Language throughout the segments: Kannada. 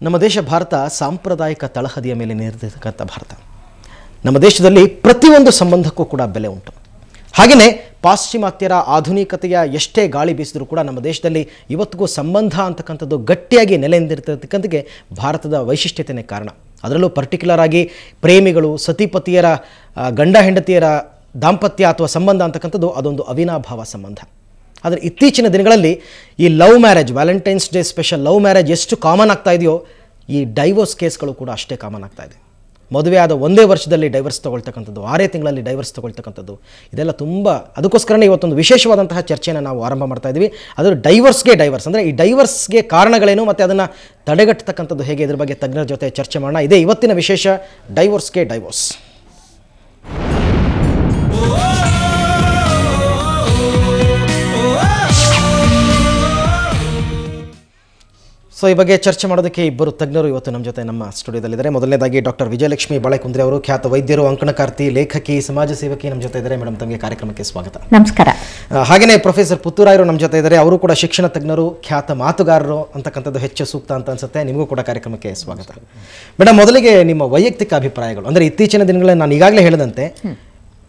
ನಮ್ಮ ದೇಶ ಭಾರತ ಸಾಂಪ್ರದಾಯಿಕ ತಳಹದಿಯ ಮೇಲೆ ನಿರ್ಮಿಸಿರ್ತಕ್ಕಂಥ ಭಾರತ. ನಮ್ಮ ದೇಶದಲ್ಲಿ ಪ್ರತಿಯೊಂದು ಸಂಬಂಧಕ್ಕೂ ಕೂಡ ಬೆಲೆ ಉಂಟು. ಹಾಗೆಯೇ ಪಾಶ್ಚಿಮಾತ್ಯರ ಆಧುನಿಕತೆಯ ಎಷ್ಟೇ ಗಾಳಿ ಬೀಸಿದರೂ ಕೂಡ ನಮ್ಮ ದೇಶದಲ್ಲಿ ಇವತ್ತಿಗೂ ಸಂಬಂಧ ಅಂತಕ್ಕಂಥದ್ದು ಗಟ್ಟಿಯಾಗಿ ನೆಲೆನಿಂತಿರ್ತಕ್ಕಂಥಕ್ಕೆ ಭಾರತದ ವೈಶಿಷ್ಟ್ಯತೆಯೇ ಕಾರಣ. ಅದರಲ್ಲೂ ಪರ್ಟಿಕ್ಯುಲರ್ ಆಗಿ ಪ್ರೇಮಿಗಳು, ಸತಿಪತಿಯರ, ಗಂಡ ಹೆಂಡತಿಯರ ದಾಂಪತ್ಯ ಅಥವಾ ಸಂಬಂಧ ಅಂತಕ್ಕಂಥದ್ದು ಅದೊಂದು ಅವಿನಾಭಾವ ಸಂಬಂಧ. ಆದರೆ ಇತ್ತೀಚಿನ ದಿನಗಳಲ್ಲಿ ಈ love marriage, Valentine's day special love marriage ಎಷ್ಟು ಕಾಮನ್ ಆಗ್ತಾ ಇದೆಯೋ, ಈ ಡೈವೋರ್ಸ್ ಕೇಸ್ಗಳು ಕೂಡ ಅಷ್ಟೇ ಕಾಮನ್ ಆಗ್ತಾ ಇದೆ. ಮದುವೆ ಆದ ಒಂದೇ ವರ್ಷದಲ್ಲಿ ಡೈವರ್ಸ್ ತೊಗೊಳ್ತಕ್ಕಂಥದ್ದು, 6 ತಿಂಗಳಲ್ಲಿ ಡೈವರ್ಸ್ ತೊಗೊಳ್ತಕ್ಕಂಥದ್ದು, ಇದೆಲ್ಲ ತುಂಬ. ಅದಕ್ಕೋಸ್ಕರನೇ ಇವತ್ತೊಂದು ವಿಶೇಷವಾದಂತಹ ಚರ್ಚೆಯನ್ನು ನಾವು ಆರಂಭ ಮಾಡ್ತಾ ಇದ್ದೀವಿ. ಅದು ಡೈವರ್ಸ್ಗೆ ಡೈವರ್ಸ್ ಅಂದರೆ ಈ ಡೈವರ್ಸ್ಗೆ ಕಾರಣಗಳೇನು ಮತ್ತು ಅದನ್ನು ತಡೆಗಟ್ಟತಕ್ಕಂಥದ್ದು ಹೇಗೆ, ಇದ್ರ ಬಗ್ಗೆ ತಜ್ಞರ ಜೊತೆ ಚರ್ಚೆ ಮಾಡೋಣ. ಇದೇ ಇವತ್ತಿನ ವಿಶೇಷ, ಡೈವರ್ಸ್ಗೆ ಡೈವೋರ್ಸ್. ಸೊ ಈ ಬಗ್ಗೆ ಚರ್ಚೆ ಮಾಡೋದಕ್ಕೆ ಇಬ್ಬರು ತಜ್ಞರು ಇವತ್ತು ನಮ್ಮ ಜೊತೆ ನಮ್ಮ ಸ್ಟುಡಿಯೋದಲ್ಲಿದ್ದಾರೆ. ಮೊದಲನೇದಾಗಿ ಡಾಕ್ಟರ್ ವಿಜಯಲಕ್ಷ್ಮಿ ಬಾಳೆಕುಂದ್ರಿ ಅವರು, ಖ್ಯಾತ ವೈದ್ಯರು, ಅಂಕಣಕಾರ್ತಿ, ಲೇಖಕಿ, ಸಮಾಜ ಸೇವಕಿ ನಮ್ಮ ಜೊತೆ ಇದ್ದಾರೆ. ಮೇಡಮ್, ತಮಗೆ ಕಾರ್ಯಕ್ರಮಕ್ಕೆ ಸ್ವಾಗತ. ನಮಸ್ಕಾರ. ಹಾಗೆಯೇ ಪ್ರೊಫೆಸರ್ ಪುತ್ತೂರಾಯರು ನಮ್ಮ ಜೊತೆ ಇದ್ದಾರೆ. ಅವರು ಕೂಡ ಶಿಕ್ಷಣ ತಜ್ಞರು, ಖ್ಯಾತ ಮಾತುಗಾರರು ಅಂತಕ್ಕಂಥದ್ದು ಹೆಚ್ಚು ಸೂಕ್ತ ಅಂತ ಅನ್ಸುತ್ತೆ. ನಿಮಗೂ ಕೂಡ ಕಾರ್ಯಕ್ರಮಕ್ಕೆ ಸ್ವಾಗತ. ಮೇಡಮ್, ಮೊದಲಿಗೆ ನಿಮ್ಮ ವೈಯಕ್ತಿಕ ಅಭಿಪ್ರಾಯಗಳು. ಅಂದರೆ ಇತ್ತೀಚಿನ ದಿನಗಳಲ್ಲಿ ನಾನು ಈಗಾಗಲೇ ಹೇಳಿದಂತೆ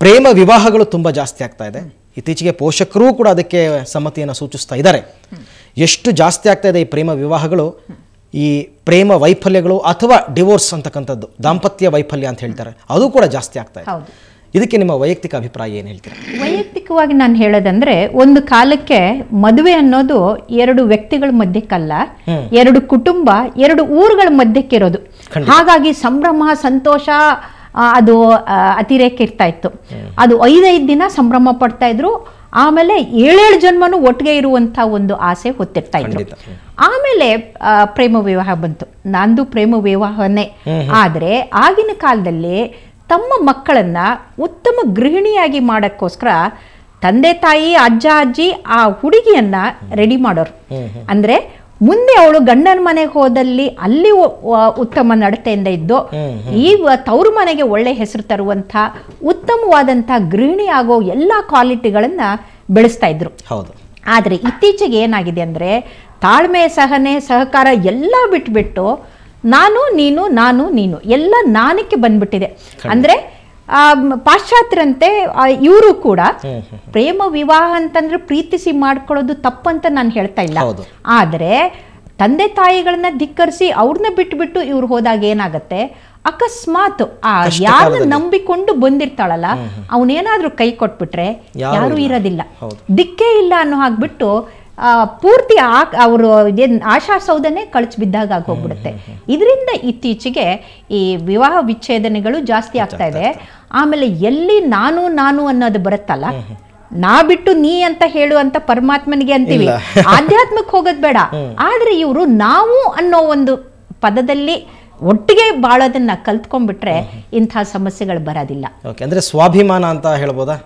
ಪ್ರೇಮ ವಿವಾಹಗಳು ತುಂಬ ಜಾಸ್ತಿ ಆಗ್ತಾ ಇದೆ. ಇತ್ತೀಚೆಗೆ ಪೋಷಕರು ಕೂಡ ಅದಕ್ಕೆ ಸಮ್ಮತಿಯನ್ನು ಸೂಚಿಸ್ತಾ ಇದ್ದಾರೆ. ಎಷ್ಟು ಜಾಸ್ತಿ ಆಗ್ತಾ ಇದೆ ಈ ಪ್ರೇಮ ವಿವಾಹಗಳು, ಈ ಪ್ರೇಮ ವೈಫಲ್ಯಗಳು ಅಥವಾ ಡಿವೋರ್ಸ್ ಅಂತಕ್ಕಂಥದ್ದು, ದಾಂಪತ್ಯ ವೈಫಲ್ಯ ಅಂತ ಹೇಳ್ತಾರೆ, ಅದು ಕೂಡ ಜಾಸ್ತಿ ಆಗ್ತಾ ಇದೆ. ಇದಕ್ಕೆ ನಿಮ್ಮ ವೈಯಕ್ತಿಕ ಅಭಿಪ್ರಾಯ ಏನು ಹೇಳ್ತೀರಾ? ವೈಯಕ್ತಿಕವಾಗಿ ನಾನು ಹೇಳೋದಂದ್ರೆ, ಒಂದು ಕಾಲಕ್ಕೆ ಮದುವೆ ಅನ್ನೋದು 2 ವ್ಯಕ್ತಿಗಳ ಮಧ್ಯಕ್ಕಲ್ಲ, 2 ಕುಟುಂಬ, 2 ಊರುಗಳ ಮಧ್ಯಕ್ಕೆ ಇರೋದು. ಹಾಗಾಗಿ ಸಂಭ್ರಮ, ಸಂತೋಷ ಅದು ಅತಿರೇಕ ಇರ್ತಾ ಇತ್ತು. ಅದು 5-5 ದಿನ ಸಂಭ್ರಮ ಪಡ್ತಾ ಇದ್ರು. ಆಮೇಲೆ 7 ಜನ್ಮನೂ ಒಟ್ಟಿಗೆ ಇರುವಂಥ ಒಂದು ಆಸೆ ಹೊತ್ತಿರ್ತಾ ಇದ್ರು. ಆಮೇಲೆ ಪ್ರೇಮ ವಿವಾಹ ಬಂತು. ನಂದು ಪ್ರೇಮ ವಿವಾಹನೇ. ಆದರೆ ಆಗಿನ ಕಾಲದಲ್ಲಿ ತಮ್ಮ ಮಕ್ಕಳನ್ನ ಉತ್ತಮ ಗೃಹಿಣಿಯಾಗಿ ಮಾಡೋಕ್ಕೋಸ್ಕರ ತಂದೆ ತಾಯಿ, ಅಜ್ಜ ಅಜ್ಜಿ ಆ ಹುಡುಗಿಯನ್ನ ರೆಡಿ ಮಾಡೋರು. ಅಂದ್ರೆ ಮುಂದೆ ಅವಳು ಗಂಡನ ಮನೆಗೆ ಹೋದಲ್ಲಿ ಅಲ್ಲಿ ಉತ್ತಮ ನಡತೆಯಿಂದ ಇದ್ದು ಈ ತವರು ಮನೆಗೆ ಒಳ್ಳೆ ಹೆಸರು ತರುವಂಥ ಉತ್ತಮವಾದಂಥ ಗೃಹಿಣಿ ಆಗೋ ಎಲ್ಲ ಕ್ವಾಲಿಟಿಗಳನ್ನ ಬೆಳೆಸ್ತಾ ಇದ್ರು. ಆದರೆ ಇತ್ತೀಚೆಗೆ ಏನಾಗಿದೆ ಅಂದರೆ, ತಾಳ್ಮೆ, ಸಹನೆ, ಸಹಕಾರ ಎಲ್ಲ ಬಿಟ್ಬಿಟ್ಟು ನಾನು ನೀನು, ನಾನು ನೀನು ಎಲ್ಲ ನಾನಕ್ಕೆ ಬಂದ್ಬಿಟ್ಟಿದೆ. ಅಂದರೆ ಪಾಶ್ಚಾತ್ಯರಂತೆ ಇವರು ಕೂಡ ಪ್ರೇಮ ವಿವಾಹ ಅಂತಂದ್ರೆ ಪ್ರೀತಿಸಿ ಮಾಡ್ಕೊಳ್ಳೋದು ತಪ್ಪಂತ ನಾನು ಹೇಳ್ತಾ ಇಲ್ಲ. ಆದರೆ ತಂದೆ ತಾಯಿಗಳನ್ನ ಧಿಕ್ಕರಿಸಿ ಅವ್ರನ್ನ ಬಿಟ್ಬಿಟ್ಟು ಇವ್ರು ಹೋದಾಗ ಏನಾಗತ್ತೆ, ಅಕಸ್ಮಾತ್ ಯಾರನ್ನ ನಂಬಿಕೊಂಡು ಬಂದಿರ್ತಾಳಲ್ಲ ಅವನೇನಾದ್ರೂ ಕೈ ಕೊಟ್ಬಿಟ್ರೆ ಯಾರು ಇರೋದಿಲ್ಲ, ದಿಕ್ಕೇ ಇಲ್ಲ ಅನ್ನೋ ಹಾಗ್ಬಿಟ್ಟು ಪೂರ್ತಿ ಅವರು ಆಶಾಸೌಧನೆ ಕಳಚಿ ಬಿದ್ದಾಗ ಆಗೋಗ್ಬಿಡುತ್ತೆ. ಇದರಿಂದ ಇತ್ತೀಚೆಗೆ ಈ ವಿವಾಹ ವಿಚ್ಛೇದನೆಗಳು ಜಾಸ್ತಿ ಆಗ್ತಾ ಇದೆ. ಆಮೇಲೆ ಎಲ್ಲಿ ನಾನು ನಾನು ಅನ್ನೋದು ಬರುತ್ತಲ್ಲ, ನಾ ಬಿಟ್ಟು ನೀ ಅಂತ ಹೇಳುವಂತ ಪರಮಾತ್ಮನಿಗೆ ಅಂತೀವಿ, ಆಧ್ಯಾತ್ಮಕ್ಕೆ ಹೋಗೋದು ಬೇಡ. ಆದ್ರೆ ಇವರು ನಾವು ಅನ್ನೋ ಒಂದು ಪದದಲ್ಲಿ ಒಟ್ಟಿಗೆ ಬಾಳೋದನ್ನ ಕಲ್ತ್ಕೊಂಡ್ಬಿಟ್ರೆ ಇಂಥ ಸಮಸ್ಯೆಗಳು ಬರೋದಿಲ್ಲ. ಅಂದ್ರೆ ಸ್ವಾಭಿಮಾನ ಅಂತ ಹೇಳ್ಬೋದಾ?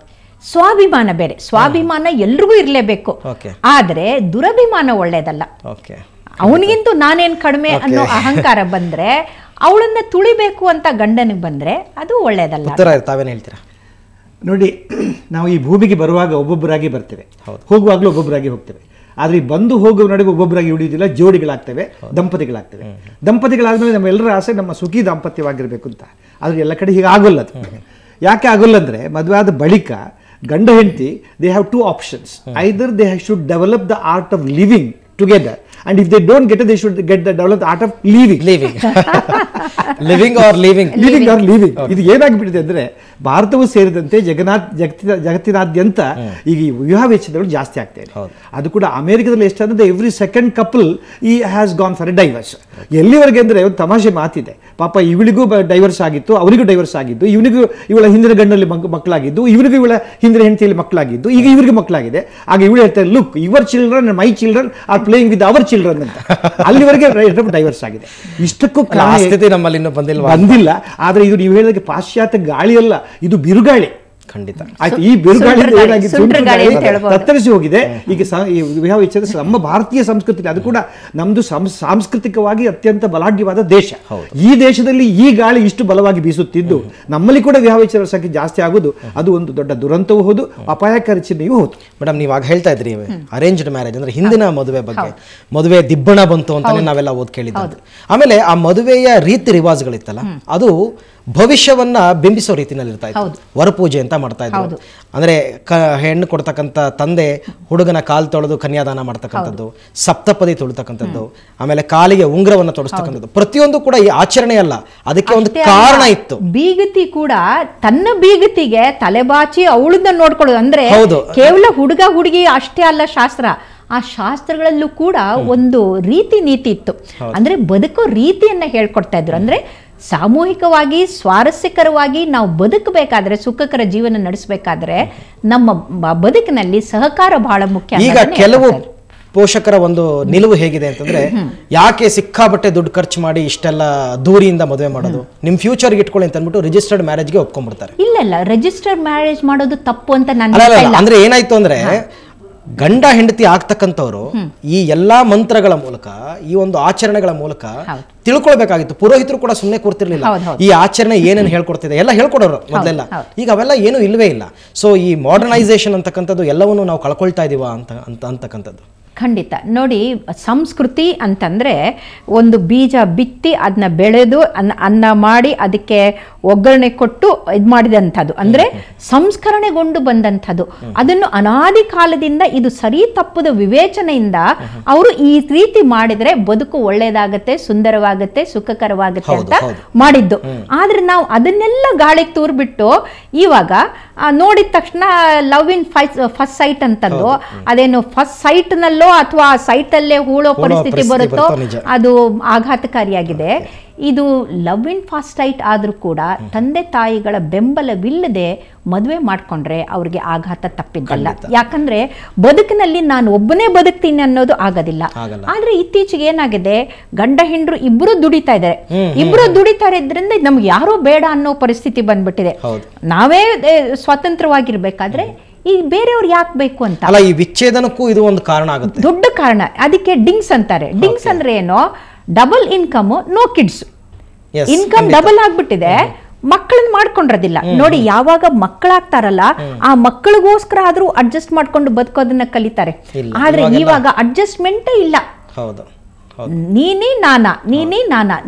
ಸ್ವಾಭಿಮಾನ ಬೇರೆ, ಸ್ವಾಭಿಮಾನ ಎಲ್ರಿಗೂ ಇರಲೇಬೇಕು. ಆದ್ರೆ ದುರಭಿಮಾನ ಒಳ್ಳೇದಲ್ಲ. ಅವನಿಗಿಂತೂ ನಾನೇನ್ ಕಡಿಮೆ ಅನ್ನೋ ಅಹಂಕಾರ ಬಂದ್ರೆ, ಅವಳನ್ನ ತುಳಿಬೇಕು ಅಂತ ಗಂಡನಿಗೆ ಬಂದ್ರೆ ಅದು ಒಳ್ಳೇದಲ್ಲ. ತಾವೇನು ಹೇಳ್ತೀರಾ? ನೋಡಿ, ನಾವು ಈ ಭೂಮಿಗೆ ಬರುವಾಗ ಒಬ್ಬೊಬ್ಬರಾಗಿ ಬರ್ತೇವೆ, ಹೋಗುವಾಗಲೂ ಒಬ್ಬೊಬ್ಬರಾಗಿ ಹೋಗ್ತೇವೆ. ಆದರೆ ಈ ಬಂದು ಹೋಗುವ ನಡುವೆ ಒಬ್ಬೊಬ್ಬರಾಗಿ ಉಳಿಯುವುದಿಲ್ಲ, ಜೋಡಿಗಳಾಗ್ತೇವೆ, ದಂಪತಿಗಳಾಗ್ತೇವೆ. ದಂಪತಿಗಳಾದ್ಮೇಲೆ ನಮ್ಮೆಲ್ಲರ ಆಸೆ ನಮ್ಮ ಸುಖಿ ದಾಂಪತ್ಯವಾಗಿರಬೇಕು ಅಂತ. ಆದರೆ ಎಲ್ಲ ಕಡೆ ಹೀಗೆ ಆಗೋಲ್ಲ. ಅದು ಯಾಕೆ ಆಗೋಲ್ಲ ಅಂದರೆ, ಮದುವೆ ಆದ ಬಳಿಕ ಗಂಡ ಹೆಂಡತಿ they have 2 options. Either they should develop the art of living together, and if they don't get it, they should get the develop the art of living living or leaving. ಇದು ಏನಾಗ್ಬಿಟ್ಟಿದೆ ಅಂದ್ರೆ, ಭಾರತವು ಸೇರಿದಂತೆ ಜಗತ್ತಿನಾದ್ಯಂತ ಈಗ ವಿವಾಹ ವೆಚ್ಚಗಳು ಜಾಸ್ತಿ ಆಗ್ತಾ ಇದೆ. ಅದು ಕೂಡ ಅಮೆರಿಕದಲ್ಲಿ ಎಷ್ಟಾದ್ರೆ ಎವ್ರಿ ಸೆಕೆಂಡ್ ಕಪಲ್ ಈ has gone for a divorce. ಎಲ್ಲಿವರೆಗೆ ಅಂದ್ರೆ ಒಂದು ತಮಾಷೆ ಮಾತಿದೆ. ಪಾಪ ಇವಳಿಗೂ ಡೈವರ್ಸ್ ಆಗಿತ್ತು, ಅವರಿಗೂ ಡೈವರ್ಸ್ ಆಗಿದ್ದು, ಇವನಿಗೂ ಇವಳ ಹಿಂದಿನ ಗಂಡಲ್ಲಿ ಮಕ್ಕಳಾಗಿದ್ದು, ಇವನಿಗೂ ಇವಳ ಹಿಂದಿನ ಹೆಂಡತಿಯಲ್ಲಿ ಮಕ್ಕಳಾಗಿದ್ದು, ಈಗ ಇವರಿಗೆ ಮಕ್ಕಳಾಗಿದೆ. ಆಗ ಇವಳು ಹೇಳ್ತಾರೆ, look, your children and my children are playing with our children ಅಂತ. ಅಲ್ಲಿವರೆಗೆ ಡೈವರ್ಸ್ ಆಗಿದೆ. ಇಷ್ಟಕ್ಕೂ ನಮ್ಮಲ್ಲಿ ಇನ್ನೂ ಬಂದಿಲ್ಲ. ಆದ್ರೆ ಇದು ನೀವು ಹೇಳಿದ ಪಾಶ್ಚಾತ್ಯ ಗಾಳಿ ಅಲ್ಲ, ಇದು ಬಿರುಗಾಳಿ. ಖಂಡಿತ. ಆಯ್ತು, ಈ ಬಿರುಗಾಳಿ ಏನಾಗಿದೆ, ಸುಂಟ್ರ ಗಾಳಿ ಅಂತ ಹೇಳ್ಬೋದು. ತತ್ತರಿಸಿ ಹೋಗಿದೆ. ಈಗ ಈ ವಿವಾಹ ವಿಚ್ಛೇದ ನಮ್ಮ ಭಾರತೀಯ ಸಂಸ್ಕೃತಿ, ಅದು ಕೂಡ ನಮ್ದು ಸಾಂಸ್ಕೃತಿಕವಾಗಿ ಅತ್ಯಂತ ಬಲಾಢ್ಯವಾದ ದೇಶ. ಈ ದೇಶದಲ್ಲಿ ಈ ಗಾಳಿ ಇಷ್ಟು ಬಲವಾಗಿ ಬೀಸುತ್ತಿದ್ದು ನಮ್ಮಲ್ಲಿ ಕೂಡ ವಿವಾಹ ವಿಚ್ಛೇದ ಸಂಖ್ಯೆ ಜಾಸ್ತಿ ಆಗುದು, ಅದು ಒಂದು ದೊಡ್ಡ ದುರಂತವೂ ಹೌದು, ಅಪಾಯಕಾರಿ ಚಿಹ್ನೆಯೂ ಹೌದು. ಮೇಡಮ್, ನೀವು ಆಗ ಹೇಳ್ತಾ ಇದ್ರಿ ಅರೇಂಜ್ಡ್ ಮ್ಯಾರೇಜ್ ಅಂದ್ರೆ ಹಿಂದಿನ ಮದುವೆ ಬಗ್ಗೆ, ಮದುವೆ ದಿಬ್ಬಣ ಬಂತು ಅಂತಾನೆ ನಾವೆಲ್ಲ ಓದ್ ಕೇಳಿದ್ದು. ಆಮೇಲೆ ಆ ಮದುವೆಯ ರೀತಿ ರಿವಾಜ್ಗಳಿತ್ತಲ್ಲ, ಅದು ಭವಿಷ್ಯವನ್ನ ಬಿಂಬಿಸೋ ರೀತಿನಲ್ಲಿ ಇರ್ತಾ ಇತ್ತು. ವರಪೂಜೆ ಅಂತ ಮಾಡ್ತಾ ಇದ್ರು. ಅಂದ್ರೆ ಹೆಣ್ಣು ಕೊಡ್ತಕ್ಕಂಥ ತಂದೆ ಹುಡುಗನ ಕಾಲು ತೊಳೆದು ಕನ್ಯಾದಾನ ಮಾಡ್ತಕ್ಕಂಥದ್ದು, ಸಪ್ತಪದಿ ತೊಳ್ತಕ್ಕಂಥದ್ದು, ಆಮೇಲೆ ಕಾಲಿಗೆ ಉಂಗ್ರವನ್ನ ತೊಡಿಸ್ತಕ್ಕಂಥದ್ದು, ಪ್ರತಿಯೊಂದು ಕೂಡ ಈ ಆಚರಣೆ ಅಲ್ಲ, ಅದಕ್ಕೆ ಒಂದು ಕಾರಣ ಇತ್ತು. ಬೀಗತಿ ಕೂಡ ತನ್ನ ಬೀಗತಿಗೆ ತಲೆಬಾಚಿ ಅವಳನ್ನ ನೋಡ್ಕೊಳ್ಳೋದು. ಅಂದ್ರೆ ಕೇವಲ ಹುಡುಗ ಹುಡುಗಿ ಅಷ್ಟೇ ಅಲ್ಲ ಶಾಸ್ತ್ರ, ಆ ಶಾಸ್ತ್ರಗಳಲ್ಲೂ ಕೂಡ ಒಂದು ರೀತಿ ನೀತಿ ಇತ್ತು. ಅಂದ್ರೆ ಬದುಕೋ ರೀತಿಯನ್ನ ಹೇಳ್ಕೊಡ್ತಾ ಇದ್ರು. ಅಂದ್ರೆ ಸಾಮೂಹಿಕವಾಗಿ ಸ್ವಾರಸ್ಯಕರವಾಗಿ ನಾವು ಬದುಕಬೇಕಾದ್ರೆ, ಸುಖಕರ ಜೀವನ ನಡೆಸಬೇಕಾದ್ರೆ ನಮ್ಮ ಬದುಕಿನಲ್ಲಿ ಸಹಕಾರ ಬಹಳ ಮುಖ್ಯ. ಈಗ ಕೆಲವು ಪೋಷಕರ ಒಂದು ನಿಲುವು ಹೇಗಿದೆ ಅಂತಂದ್ರೆ, ಯಾಕೆ ಸಿಕ್ಕಾಬಟ್ಟೆ ದುಡ್ಡು ಖರ್ಚು ಮಾಡಿ ಇಷ್ಟೆಲ್ಲ ದೂರಿಯಿಂದ ಮದುವೆ ಮಾಡೋದು, ನಿಮ್ ಫ್ಯೂಚರ್ಗೆ ಇಟ್ಕೊಳ್ಳಿ ಅಂತ ಅಂದ್ಬಿಟ್ಟು ರಿಜಿಸ್ಟರ್ಡ್ ಮ್ಯಾರೇಜ್ಗೆ ಒಪ್ಕೊಂಡ್ಬಿಡ್ತಾರೆ. ಇಲ್ಲ, ರಿಜಿಸ್ಟರ್ಡ್ ಮ್ಯಾರೇಜ್ ಮಾಡೋದು ತಪ್ಪು ಅಂತ ನಾನು ಅಂದ್ರೆ ಏನಾಯ್ತು ಅಂದ್ರೆ, ಗಂಡ ಹೆಂಡತಿ ಆಗ್ತಕ್ಕಂಥವ್ರು ಈ ಎಲ್ಲಾ ಮಂತ್ರಗಳ ಮೂಲಕ, ಈ ಒಂದು ಆಚರಣೆಗಳ ಮೂಲಕ ತಿಳ್ಕೊಳ್ಬೇಕಾಗಿತ್ತು. ಪುರೋಹಿತರು ಕೂಡ ಸುಮ್ಮನೆ ಕೂರ್ತಿರ್ಲಿಲ್ಲ. ಈ ಆಚರಣೆ ಏನೇನು ಹೇಳ್ಕೊಡ್ತಿದೆ ಎಲ್ಲ ಹೇಳ್ಕೊಡೋರು ಮೊದಲೆಲ್ಲ. ಈಗ ಅವೆಲ್ಲ ಏನು ಇಲ್ವೇ ಇಲ್ಲ. ಸೊ ಈ ಮಾಡರ್ನೈಸೇಷನ್ ಅಂತಕ್ಕಂಥದ್ದು ಎಲ್ಲವನ್ನೂ ನಾವು ಕಳ್ಕೊಳ್ತಾ ಇದೀವ ಅಂತಕ್ಕಂಥದ್ದು. ಖಂಡಿತ. ನೋಡಿ, ಸಂಸ್ಕೃತಿ ಅಂತಂದರೆ ಒಂದು ಬೀಜ ಬಿತ್ತಿ ಅದನ್ನ ಬೆಳೆದು ಅನ್ನ ಮಾಡಿ ಅದಕ್ಕೆ ಒಗ್ಗರಣೆ ಕೊಟ್ಟು ಇದು ಮಾಡಿದಂಥದ್ದು, ಅಂದರೆ ಸಂಸ್ಕರಣೆಗೊಂಡು ಬಂದಂಥದ್ದು. ಅದನ್ನು ಅನಾದಿ ಕಾಲದಿಂದ ಇದು ಸರಿ ತಪ್ಪದ ವಿವೇಚನೆಯಿಂದ ಅವರು ಈ ರೀತಿ ಮಾಡಿದರೆ ಬದುಕು ಒಳ್ಳೆಯದಾಗತ್ತೆ, ಸುಂದರವಾಗತ್ತೆ, ಸುಖಕರವಾಗತ್ತೆ ಅಂತ ಮಾಡಿದ್ದು. ಆದರೆ ನಾವು ಅದನ್ನೆಲ್ಲ ಗಾಳಿಗೆ ತೂರ್ಬಿಟ್ಟು ಇವಾಗ ನೋಡಿದ ತಕ್ಷಣ ಲವ್ ಇನ್ ಫಸ್ಟ್ ಸೈಟ್ ಅಂತಂದು, ಅದೇನು ಫಸ್ಟ್ ಸೈಟ್ನಲ್ಲೋ ಅಥವಾ ಸೈಟಲ್ಲೇ ಹೂಳೋ ಪರಿಸ್ಥಿತಿ ಬರುತ್ತೋ ಅದು ಆಘಾತಕಾರಿಯಾಗಿದೆ. ಇದು ಲವ್ ಇನ್ ಫಸ್ಟ್ ಸೈಟ್ ಆದರೂ ಕೂಡ ತಂದೆ ತಾಯಿಗಳ ಬೆಂಬಲವಿಲ್ಲದೆ ಮದುವೆ ಮಾಡ್ಕೊಂಡ್ರೆ ಅವ್ರಿಗೆ ಆಘಾತ ತಪ್ಪಿದ್ದಲ್ಲ. ಯಾಕಂದ್ರೆ ಬದುಕಿನಲ್ಲಿ ನಾನು ಒಬ್ಬನೇ ಬದುಕ್ತೀನಿ ಅನ್ನೋದು ಆಗೋದಿಲ್ಲ. ಆದ್ರೆ ಇತ್ತೀಚೆಗೆ ಏನಾಗಿದೆ, ಗಂಡ ಹೆಂಡ್ರು ಇಬ್ರು ದುಡಿತಾ ಇದ್ದಾರೆ. ಇಬ್ರು ದುಡಿತಾ ಇದ್ರಿಂದ ನಮ್ಗೆ ಯಾರೋ ಬೇಡ ಅನ್ನೋ ಪರಿಸ್ಥಿತಿ ಬಂದ್ಬಿಟ್ಟಿದೆ. ನಾವೇ ಸ್ವತಂತ್ರವಾಗಿರ್ಬೇಕಾದ್ರೆ ಈ ಬೇರೆಯವ್ರು ಯಾಕೆ ಬೇಕು ಅಂತ ಅಲ್ಲ, ಈ ವಿಚ್ಛೇದನಕ್ಕೂ ಇದು ಒಂದು ಕಾರಣ ಆಗುತ್ತೆ, ದೊಡ್ಡ ಕಾರಣ. ಅದಕ್ಕೆ ಡಿಂಗ್ಸ್ ಅಂತಾರೆ. ಡಿಂಗ್ಸ್ ಅಂದ್ರೆ ಏನೋ, double income, no kids. Income double ಆಗ್ಬಿಟ್ಟಿದೆ, ಮಕ್ಕಳನ್ನ ಮಾಡ್ಕೊಂಡಿರೋದಿಲ್ಲ. ನೋಡಿ, ಯಾವಾಗ ಮಕ್ಕಳಾಗ್ತಾರಲ್ಲ ಆ ಮಕ್ಕಳಿಗೋಸ್ಕರ ಆದ್ರೂ ಅಡ್ಜಸ್ಟ್ ಮಾಡ್ಕೊಂಡು ಬದುಕೋದನ್ನ ಕಲಿತಾರೆ. ಆದ್ರೆ ಇವಾಗ ಅಡ್ಜಸ್ಟ್ಮೆಂಟೇ ಇಲ್ಲ. ನೀನೇ ನಾನಾ,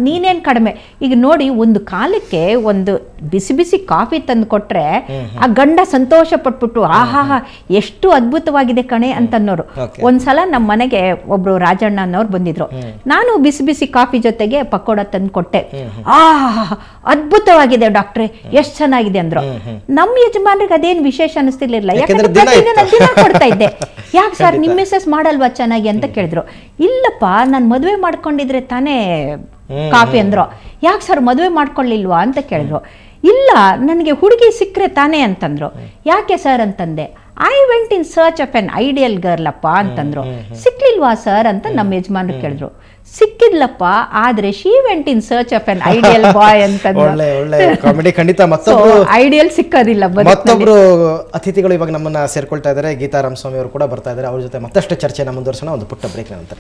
ನೀನೇನ್ ಕಡಿಮೆ. ಈಗ ನೋಡಿ, ಒಂದು ಕಾಲಕ್ಕೆ ಒಂದು ಬಿಸಿ ಬಿಸಿ ಕಾಫಿ ತಂದು ಕೊಟ್ರೆ ಆ ಗಂಡ ಸಂತೋಷ ಪಟ್ಬಿಟ್ಟು ಆಹಾ ಎಷ್ಟು ಅದ್ಭುತವಾಗಿದೆ ಕಣೆ ಅಂತನ್ನೋರು. ಒಂದ್ಸಲ ನಮ್ಮ ಮನೆಗೆ ಒಬ್ರು ರಾಜಣ್ಣ ಅನ್ನೋರು ಬಂದಿದ್ರು. ನಾನು ಬಿಸಿ ಬಿಸಿ ಕಾಫಿ ಜೊತೆಗೆ ಪಕೋಡ ತಂದು ಕೊಟ್ಟೆ. ಅದ್ಭುತವಾಗಿದೆ ಡಾಕ್ಟ್ರೆ, ಎಷ್ಟ್ ಚೆನ್ನಾಗಿದೆ ಅಂದ್ರು. ನಮ್ಮ ಯಜಮಾನ್ರಿಗೆ ಅದೇನ್ ವಿಶೇಷ ಅನಿಸ್ತಿರ್ಲಿಲ್ಲ, ಯಾಕಂದ್ರೆ ದಿನ ಕೊಡ್ತಾ ಇದ್ದೆ. ಯಾಕೆ ಸರ್ ನಿಮ್ಮ ಮಿಸಸ್ ಮಾಡಲ್ವಾ ಚೆನ್ನಾಗಿ ಅಂತ ಕೇಳಿದ್ರು. ಇಲ್ಲಪ್ಪ, ನಾನು ಮದುವೆ ಮಾಡ್ಕೊಂಡಿದ್ರೆ ತಾನೇ ಕಾಫಿ ಅಂದ್ರು. ಯಾಕೆ ಸರ್ ಮದುವೆ ಮಾಡ್ಕೊಳ್ಳಿಲ್ವಾ ಅಂತ ಕೇಳಿದ್ರು. ಇಲ್ಲ, ನನಗೆ ಹುಡುಗಿ ಸಿಕ್ಕರೆ ತಾನೇ ಅಂತಂದ್ರು. ಯಾಕೆ ಸರ್ ಅಂತಂದೆ. I went in search of an ideal girl ಅಪ್ಪ ಅಂತಂದ್ರು. ಸಿಕ್ಲಿಲ್ವಾ ಸರ್ ಅಂತ ನಮ್ಮ ಯಜಮಾನ್ರು ಕೇಳಿದ್ರು. ಸಿಕ್ಕಿದ್ಲಪ್ಪ, ಆದ್ರೆ she went in search of an ideal boy ಅಂತಂದ್ರು. ಐಡಿಯಲ್ ಸಿಕ್ಕೋದಿಲ್ಲ. ಮತ್ತೊಬ್ರು ಅತಿಥಿಗಳು ಇವಾಗ ನಮ್ಮನ್ನ ಸೇರ್ಕೊಳ್ತಾ ಇದ್ದಾರೆ. ಗೀತಾ ರಾಮಸ್ವಾಮಿ ಅವರು ಕೂಡ ಬರ್ತಾ ಇದ್ದಾರೆ. ಅವ್ರ ಜೊತೆ ಮತ್ತಷ್ಟು ಚರ್ಚೆನ ಮುಂದುವರಿಸೋಣ ಒಂದು ಪುಟ್ಟ ಬ್ರೇಕ್ ನಂತರ.